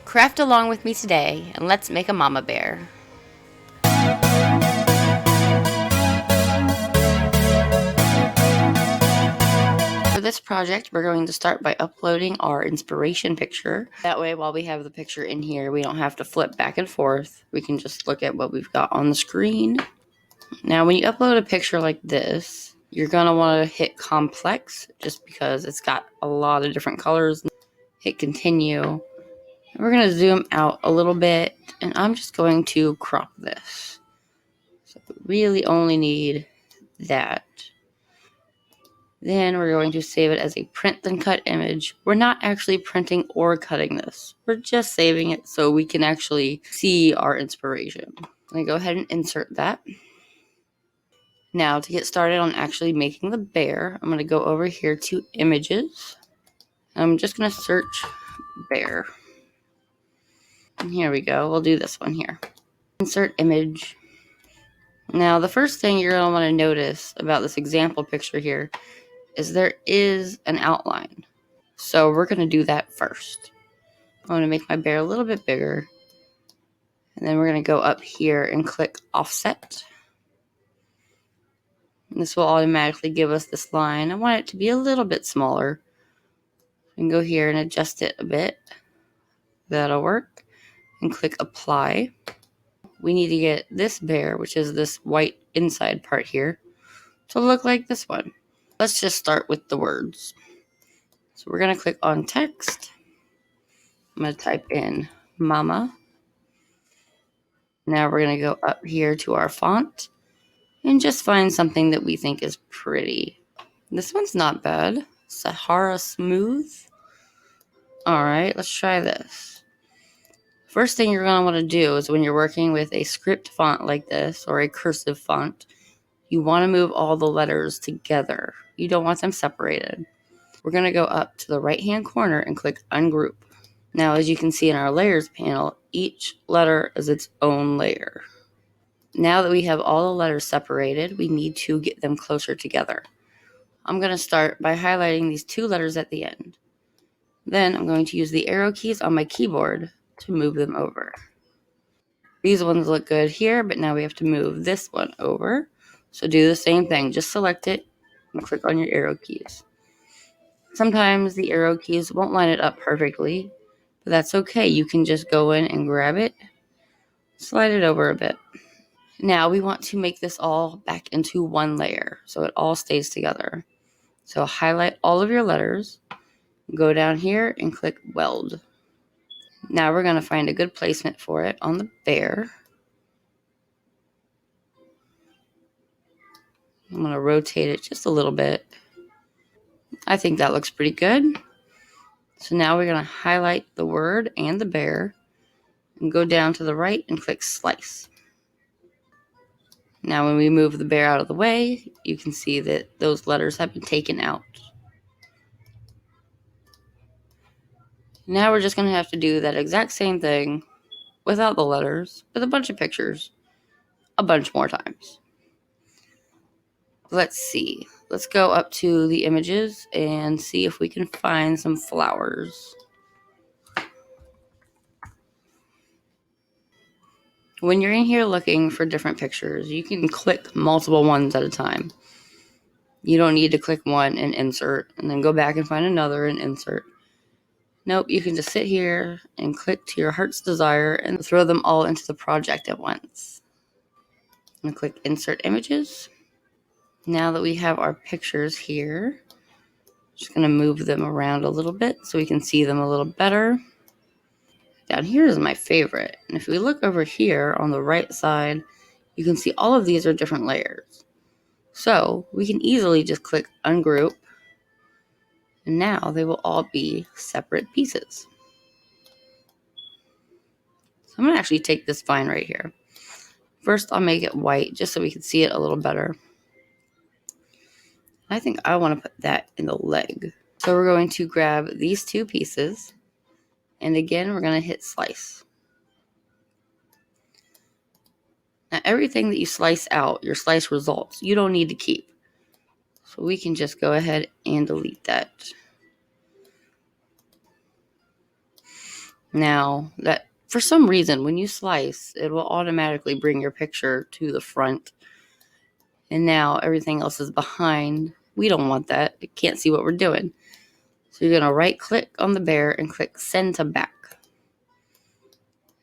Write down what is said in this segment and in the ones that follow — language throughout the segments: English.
Craft along with me today and let's make a mama bear. For this project, we're going to start by uploading our inspiration picture. That way, while we have the picture in here, we don't have to flip back and forth. We can just look at what we've got on the screen. Now, when you upload a picture like this, you're going to want to hit complex just because it's got a lot of different colors. Hit continue. We're going to zoom out a little bit, and I'm just going to crop this. So we really only need that. Then we're going to save it as a print then cut image. We're not actually printing or cutting this. We're just saving it so we can actually see our inspiration. I'm going to go ahead and insert that. Now to get started on actually making the bear, I'm going to go over here to images. I'm just going to search bear. And here we go. We'll do this one here. Insert image. Now the first thing you're going to want to notice about this example picture here is there is an outline. So we're going to do that first. I'm going to make my bear a little bit bigger. And then we're going to go up here and click offset. And this will automatically give us this line. I want it to be a little bit smaller. We can go here and adjust it a bit. That'll work. And click apply. We need to get this bear, which is this white inside part here, to look like this one. Let's just start with the words. So we're going to click on text. I'm going to type in mama. Now we're going to go up here to our font and just find something that we think is pretty. This one's not bad. Sahara Smooth. All right, let's try this. First thing you're going to want to do is when you're working with a script font like this or a cursive font, you want to move all the letters together. You don't want them separated. We're going to go up to the right-hand corner and click ungroup. Now, as you can see in our layers panel, each letter is its own layer. Now that we have all the letters separated, we need to get them closer together. I'm going to start by highlighting these two letters at the end. Then I'm going to use the arrow keys on my keyboard to move them over. These ones look good here, but now we have to move this one over. So do the same thing. Just select it and click on your arrow keys. Sometimes the arrow keys won't line it up perfectly, but that's okay. You can just go in and grab it, slide it over a bit. Now we want to make this all back into one layer so it all stays together. So highlight all of your letters, go down here and click weld. Now we're going to find a good placement for it on the bear. I'm going to rotate it just a little bit. I think that looks pretty good. So now we're going to highlight the word and the bear and go down to the right and click slice. Now when we move the bear out of the way, you can see that those letters have been taken out. Now we're just going to have to do that exact same thing without the letters, with a bunch of pictures, a bunch more times. Let's see. Let's go up to the images and see if we can find some flowers. When you're in here looking for different pictures, you can click multiple ones at a time. You don't need to click one and insert, and then go back and find another and insert. Nope, you can just sit here and click to your heart's desire and throw them all into the project at once. I'm going to click insert images. Now that we have our pictures here, I'm just going to move them around a little bit so we can see them a little better. Down here is my favorite. And if we look over here on the right side, you can see all of these are different layers. So we can easily just click ungroup. And now they will all be separate pieces. So I'm going to actually take this vine right here. First, I'll make it white just so we can see it a little better. I think I want to put that in the leg. So we're going to grab these two pieces. And again, we're going to hit slice. Now, everything that you slice out, your slice results, you don't need to keep. So we can just go ahead and delete that. Now, that for some reason, when you slice, it will automatically bring your picture to the front. And now everything else is behind. We don't want that. It can't see what we're doing. So you're going to right click on the bear and click send to back.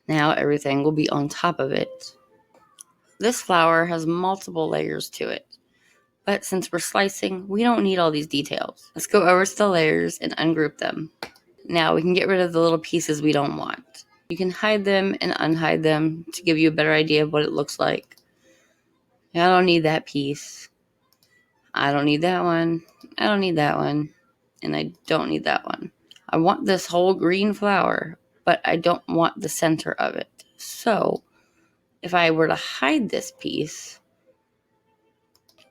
Now everything will be on top of it. This flower has multiple layers to it. But since we're slicing, we don't need all these details. Let's go over to the layers and ungroup them. Now we can get rid of the little pieces we don't want. You can hide them and unhide them to give you a better idea of what it looks like. I don't need that piece. I don't need that one. I don't need that one. And I don't need that one. I want this whole green flower, but I don't want the center of it. So if I were to hide this piece,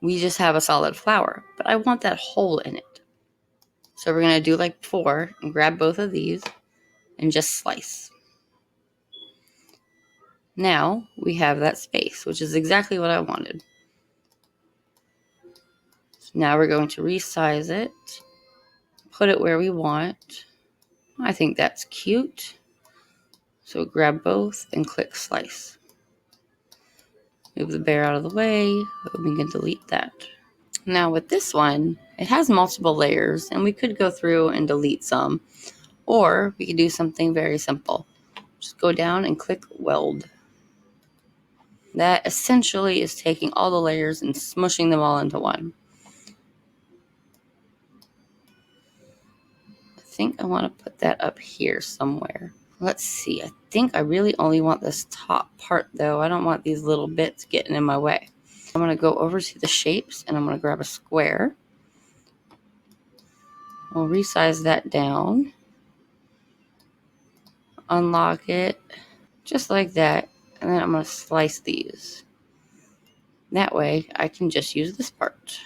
we just have a solid flower, but I want that hole in it. So we're going to do like before and grab both of these and just slice. Now we have that space, which is exactly what I wanted. So now we're going to resize it, put it where we want. I think that's cute. So grab both and click slice. Move the bear out of the way. We can delete that. Now with this one, it has multiple layers and we could go through and delete some, or we could do something very simple. Just go down and click weld. That essentially is taking all the layers and smushing them all into one. I think I want to put that up here somewhere. Let's see. I think I really only want this top part though. I don't want these little bits getting in my way. I'm going to go over to the shapes and I'm going to grab a square. We'll resize that down. Unlock it just like that. And then I'm going to slice these. That way I can just use this part.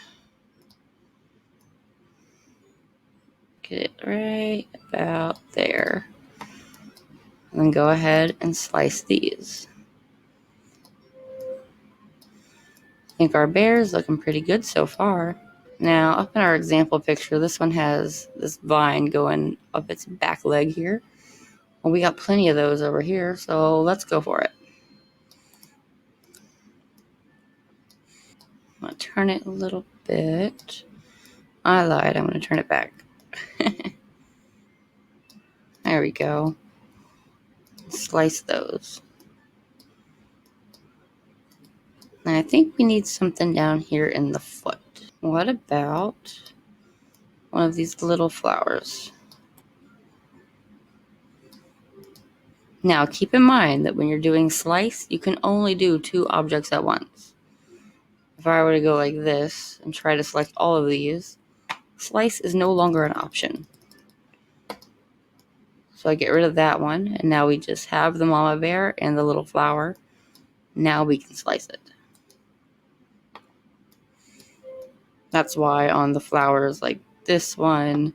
Get it right about there. And then go ahead and slice these. I think our bear is looking pretty good so far. Now, up in our example picture, this one has this vine going up its back leg here. Well, we got plenty of those over here, so let's go for it. I'm going to turn it a little bit. I lied. I'm going to turn it back. There we go. Slice those. And I think we need something down here in the foot. What about one of these little flowers? Now, keep in mind that when you're doing slice, you can only do two objects at once. If I were to go like this and try to select all of these, slice is no longer an option. So I get rid of that one, and now we just have the mama bear and the little flower. Now we can slice it. That's why on the flowers like this one,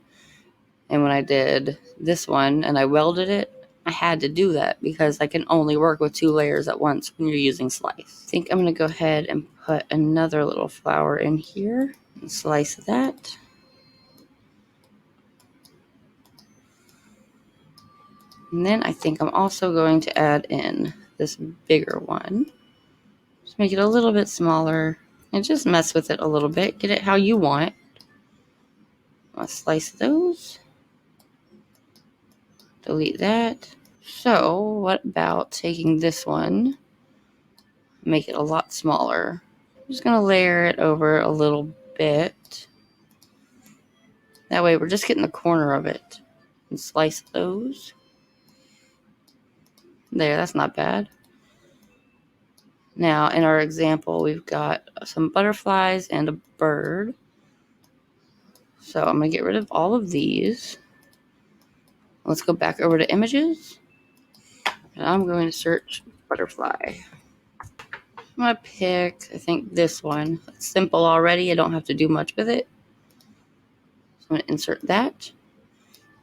and when I did this one and I welded it, I had to do that because I can only work with two layers at once when you're using slice. I think I'm going to go ahead and put another little flower in here and slice that. And then I think I'm also going to add in this bigger one. Just make it a little bit smaller and just mess with it a little bit. Get it how you want. I'll slice those. Delete that. So what about taking this one, make it a lot smaller. I'm just going to layer it over a little bit. That way we're just getting the corner of it. And slice those. There, that's not bad. Now, in our example, we've got some butterflies and a bird. So I'm going to get rid of all of these. Let's go back over to images. And I'm going to search butterfly. I'm going to pick, I think, this one. It's simple already. I don't have to do much with it. So I'm going to insert that.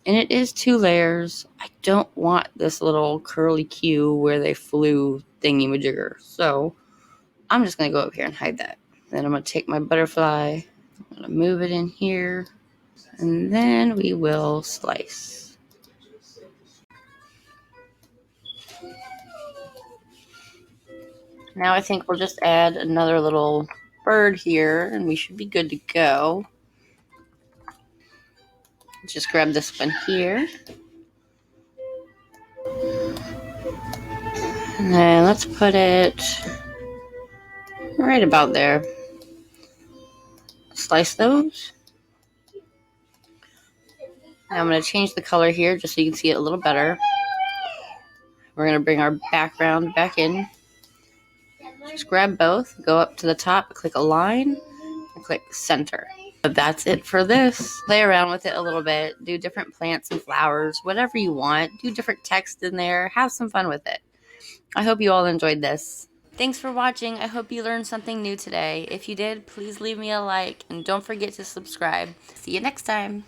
And it is two layers. I don't want this little curly Q where they flew thingy-majigger. So I'm just going to go up here and hide that. Then I'm going to take my butterfly. I'm going to move it in here. And then we will slice. Now I think we'll just add another little bird here and we should be good to go. Just grab this one here. And then let's put it right about there. Slice those. Now I'm going to change the color here just so you can see it a little better. We're going to bring our background back in. Just grab both, go up to the top, click align, and click center. But that's it for this. Play around with it a little bit. Do different plants and flowers, whatever you want. Do different text in there. Have some fun with it. I hope you all enjoyed this. Thanks for watching. I hope you learned something new today. If you did, please leave me a like and don't forget to subscribe. See you next time.